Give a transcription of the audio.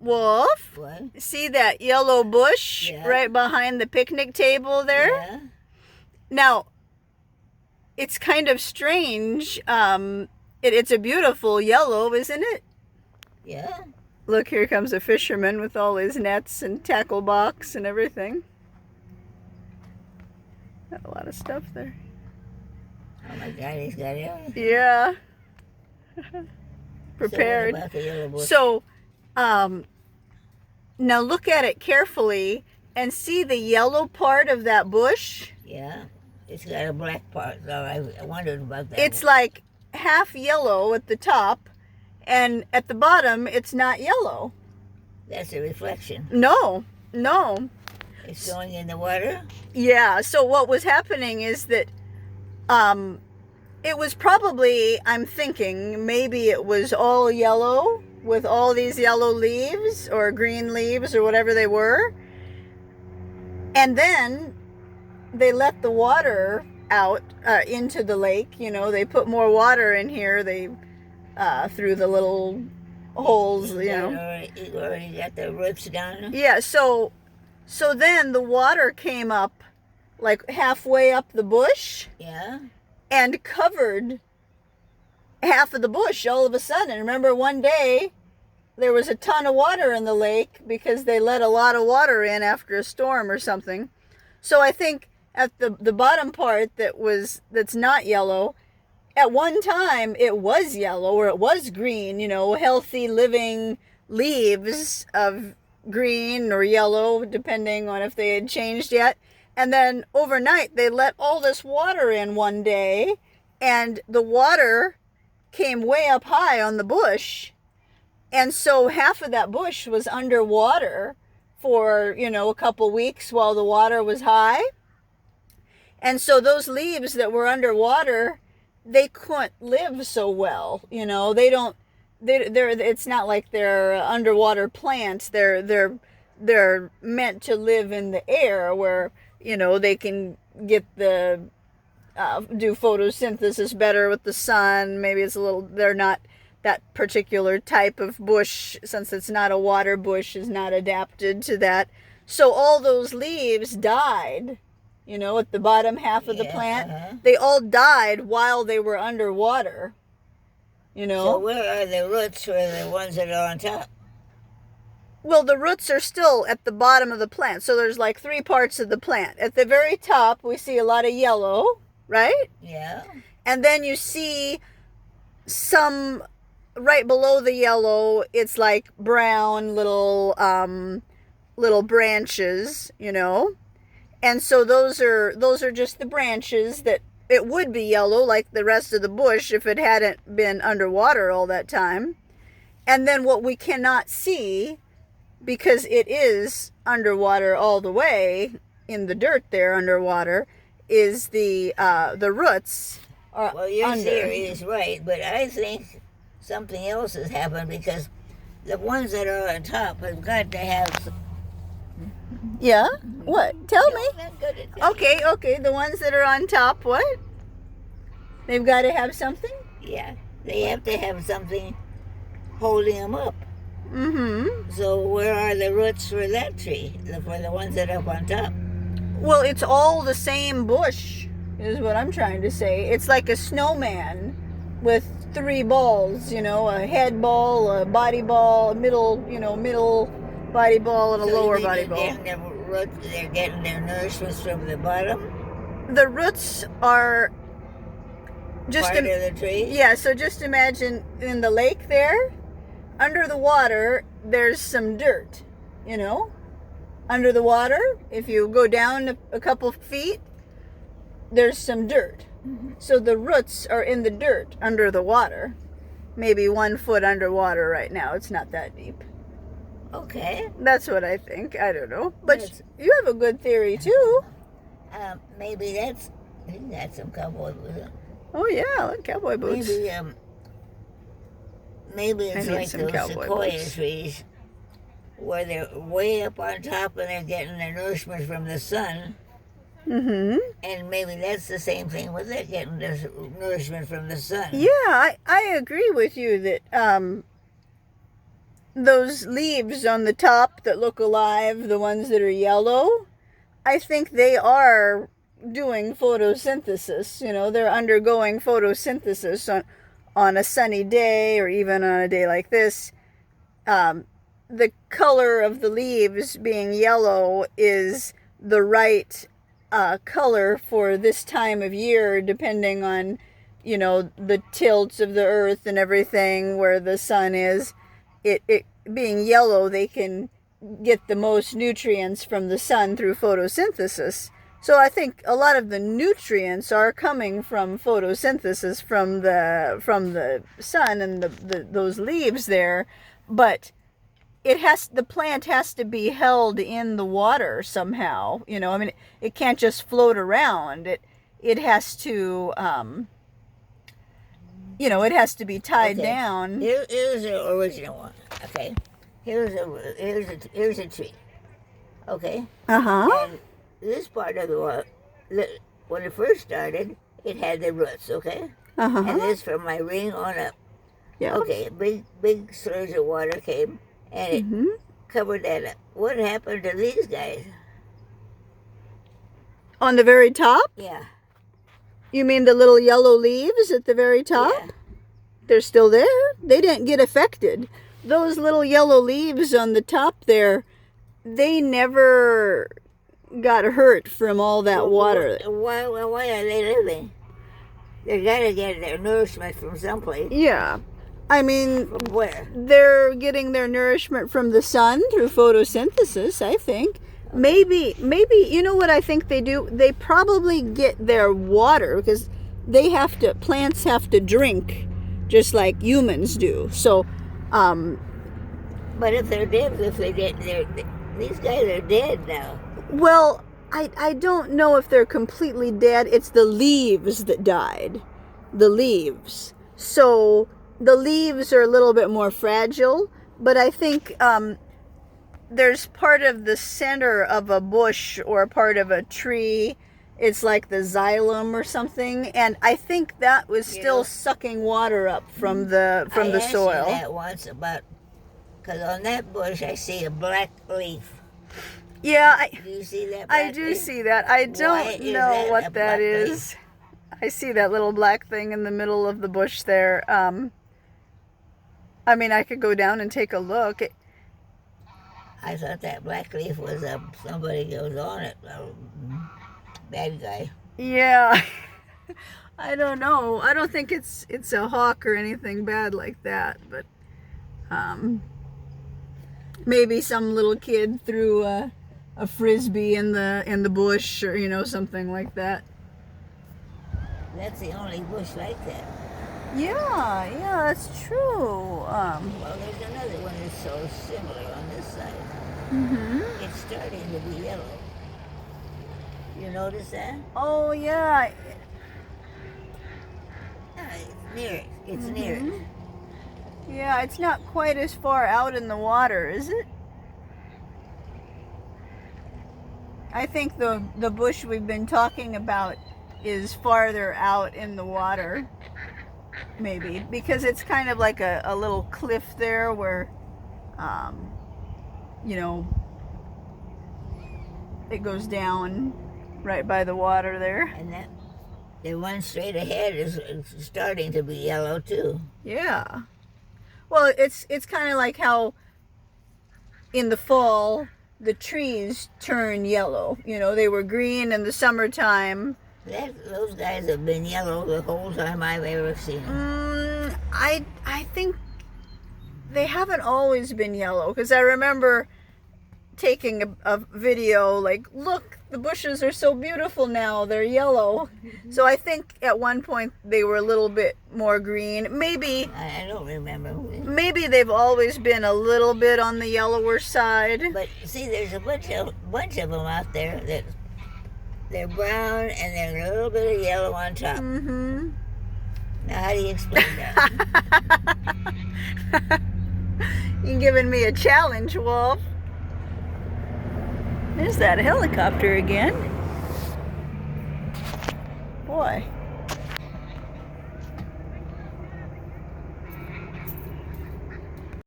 Wolf, What? see that yellow bush Yeah. right behind the picnic table there? Yeah. Now, it's kind of strange. It's a beautiful yellow, isn't it? Yeah. Look, here comes a fisherman with all his nets and tackle box and everything. Got a lot of stuff there. Oh my God, he's got everything. Yeah. So Prepared. what about the yellow bush? So, now look at it carefully and see the yellow part of that bush. Yeah. It's got a black part, so I wondered about that. It's like half yellow at the top, and at the bottom, it's not yellow. That's a reflection. No. It's going in the water? Yeah, so what was happening is that it was probably, I'm thinking, maybe it was all yellow with all these yellow leaves or green leaves or whatever they were. And then they let the water out into the lake. You know, they put more water in here. They through the little holes, you know. You already got the roots down? Yeah, so then the water came up like halfway up the bush. Yeah. And covered half of the bush all of a sudden. Remember one day there was a ton of water in the lake because they let a lot of water in after a storm or something. So I think at the bottom part that's not yellow, at one time it was yellow or it was green, you know, healthy living leaves of green or yellow depending on if they had changed yet. And then overnight, they let all this water in one day, and the water came way up high on the bush. And so half of that bush was underwater for, you know, a couple weeks while the water was high. And so those leaves that were underwater, they couldn't live so well. You know, it's not like they're underwater plants. They're meant to live in the air where, you know, they can get do photosynthesis better with the sun. Maybe they're not that particular type of bush, since it's not a water bush, is not adapted to that. So all those leaves died, you know, at the bottom half of the plant. Uh-huh. They all died while they were underwater, you know. So where are the roots for the ones that are on top? Well, the roots are still at the bottom of the plant. So there's like 3 parts of the plant. At the very top, we see a lot of yellow, right? Yeah. And then you see some right below the yellow, it's like brown little branches, you know. And so those are just the branches that it would be yellow like the rest of the bush if it hadn't been underwater all that time. And then what we cannot see, because it is underwater all the way in the dirt there underwater, is the roots are Well, your under. theory is right, but I think something else has happened because the ones that are on top have got to have. Yeah? What? Tell me. I'm not good at that. Okay. The ones that are on top, what? They've got to have something? Yeah, they have to have something holding them up. Mm-hmm. So where are the roots for that tree? For the ones that are up on top? Well, it's all the same bush, is what I'm trying to say. It's like a snowman with 3 balls, you know, a head ball, a body ball, a middle body ball, and a lower body ball. They're getting their nourishment from the bottom The roots are just part of the tree? Yeah, so just imagine in the lake there, under the water, there's some dirt, you know? Under the water, if you go down a couple feet, there's some dirt. Mm-hmm. So the roots are in the dirt under the water. Maybe 1 foot underwater right now. It's not that deep. Okay. That's what I think. I don't know. But you have a good theory, too. Maybe that's... He got some cowboy boots. Oh, yeah. Look, cowboy boots. Maybe it's I need like some those cowboy sequoia boots. trees where they're way up on top and they're getting their nourishment from the sun. Mm-hmm. And maybe that's the same thing with it, getting their nourishment from the sun. Yeah, I agree with you that those leaves on the top that look alive, the ones that are yellow, I think they are doing photosynthesis. You know, they're undergoing photosynthesis on a sunny day or even on a day like this. The color of the leaves being yellow is the right color for this time of year, depending on, you know, the tilts of the earth and everything, where the sun is. It being yellow, they can get the most nutrients from the sun through photosynthesis. So I think a lot of the nutrients are coming from photosynthesis from the sun and those leaves there, but the plant has to be held in the water somehow. You know, I mean, it can't just float around. It has to it has to be tied down. Here's the original one. Okay, here's a tree. Okay. And this part of the water, when it first started, it had the roots. Okay. And this from my ring on up. Yeah. Okay. Big surge of water came, and it covered that up. What happened to these guys? On the very top? Yeah. You mean the little yellow leaves at the very top? Yeah. They're still there. They didn't get affected. Those little yellow leaves on the top there, they never got hurt from all that water. Why are they living? They gotta get their nourishment from someplace. Yeah. I mean, from where? They're getting their nourishment from the sun through photosynthesis, I think. Maybe, you know what I think they do? They probably get their water because plants have to drink just like humans do. So, but if they're dead, these guys are dead now. Well, I don't know if they're completely dead. It's the leaves that died. The leaves. So the leaves are a little bit more fragile, but I think there's part of the center of a bush or part of a tree. It's like the xylem or something, and I think that was still sucking water up from the soil. I asked you that once because on that bush I see a black leaf. Yeah, do you see that? I do see that. I don't know what that is. I see that little black thing in the middle of the bush there. I mean, I could go down and take a look. I thought that black leaf was somebody goes on it. Bad guy. Yeah. I don't know. I don't think it's a hawk or anything bad like that, but maybe some little kid threw a frisbee in the bush, or something like that. That's the only bush like that. Yeah, that's true. Well, there's another one that's so similar on this side. It's starting to be yellow. You notice that? Oh, yeah. It's near it. It's near it. Yeah, it's not quite as far out in the water, is it? I think the bush we've been talking about is farther out in the water, maybe, because it's kind of like a little cliff there where, it goes down right by the water there. And the one straight ahead is starting to be yellow too. Yeah. Well, it's kind of like how in the fall the trees turn yellow. They were green in the summertime. Those guys have been yellow the whole time I've ever seen them. I think they haven't always been yellow, because I remember taking a video like, look, the bushes are so beautiful now, they're yellow. So I think at one point they were a little bit more green. Maybe I don't remember. Maybe they've always been a little bit on the yellower side. But see, there's a bunch of them out there that they're brown and they're a little bit of yellow on top. Now, how do you explain that? You're giving me a challenge, Wolf. There's that helicopter again. Boy.